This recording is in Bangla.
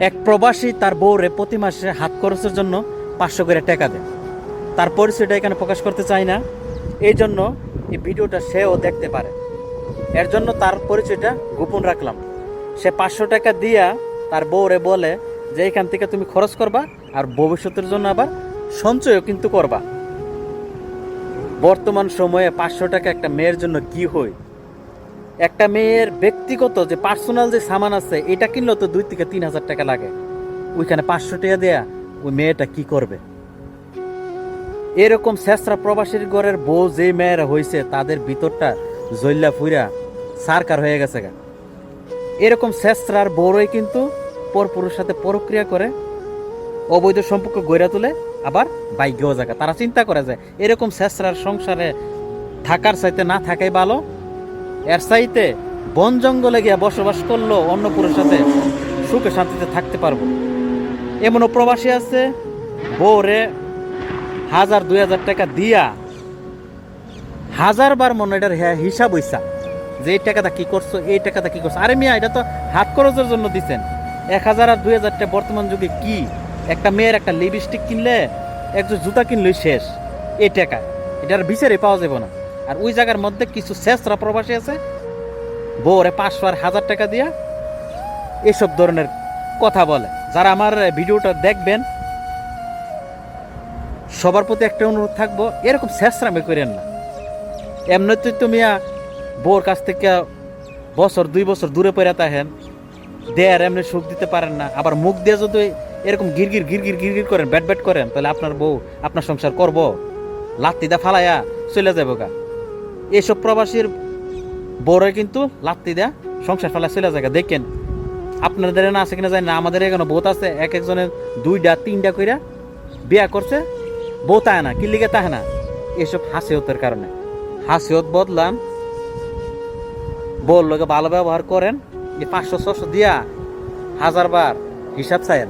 এক প্রবাসী তার বউরে প্রতি মাসে হাত খরচের জন্য 500 করে টাকা দেয়। তার পরিচয়টা এখানে প্রকাশ করতে চাই না, এই জন্য এই ভিডিওটা সেও দেখতে পারে, এর জন্য তার পরিচয়টা গোপন রাখলাম। সে 500 টাকা দিয়া তার বউরে বলে যে এখান থেকে তুমি খরচ করবা আর ভবিষ্যতের জন্য আবার সঞ্চয়ও কিন্তু করবা। বর্তমান সময়ে 500 টাকা একটা মেয়ের জন্য কি হয়? একটা মেয়ের ব্যক্তিগত যে পার্সোনাল যে সামান আছে এটা কিনলেও তো 2 থেকে 3 হাজার টাকা লাগে। ওইখানে 500 টাকা দেয়া ওই মেয়েটা কি করবে? এরকম শেষরা প্রবাসীর ঘরের বউ যে মেয়েরা হয়েছে তাদের ভিতরটা জল্লা ফুইরা সারকার হয়ে গেছে গা। এরকম শেষরার বউরই কিন্তু পরপুরুষের সাথে পরক্রিয়া করে, অবৈধ সম্পর্ক গড়ে তোলে, আবার বাইকেও জায়গা। তারা চিন্তা করে যায় এরকম শেষরার সংসারে থাকার চাইতে না থাকাই ভালো, এর চাইতে বন জঙ্গলে গিয়ে বসবাস করলো অন্য পুরুষের সাথে সুখে শান্তিতে থাকতে পারবো। এমনও প্রবাসী আছে বউরে 1000-2000 টাকা দিয়া 1000 বার মনে এটার হিসাব হইসা যে এই টাকাটা কি করছো, এই টাকাটা কি করছো। আরে মিয়া, এটা তো হাত খরচের জন্য দিচ্ছেন। 1000 আর 2000 টাকা বর্তমান যুগে কি? একটা মেয়ের একটা লিপস্টিক কিনলে, একজন জুতা কিনলেই শেষ এই টাকা, এটার বিচারে পাওয়া যাবে না। আর ওই জায়গার মধ্যে কিছু শেষরা প্রবাসী আছে বউরে 500 আর 1000 টাকা দিয়া এসব ধরনের কথা বলে। যারা আমার ভিডিওটা দেখবেন সবার প্রতি একটা অনুরোধ থাকবো, এরকম শেষরামি করেন না। এমনিতে তো মিয়া বউর কাছ থেকে বছর 2 বছর দূরে পড়ে থাকেন, দেয়ার এমনি সুখ দিতে পারেন না, আবার মুখ দিয়ে যদি এরকম গিরগির গিরগির গিরগির করেন, ব্যাট ব্যাট করেন, তাহলে আপনার বউ আপনার সংসার করবো? লাত্তি দা ফালাইয়া চলে যাবো গা। এইসব প্রবাসীর বউরা কিন্তু লাত্তি দেয়া সংসার ফেলা চলে যায়। দেখেন আপনাদের না আছে কিনা জানি না, আমাদের এখানে বহুত আছে এক একজনের 2-3টা কইরা বিয়া করছে, বউ তাহে না। কি লিগে তাহে না? এসব হাসিয়তের কারণে। হাসিয়ত বদলান, বউর লোকে ভালো ব্যবহার করেন, 500-600 দিয়া 1000 বার হিসাব চাইেন।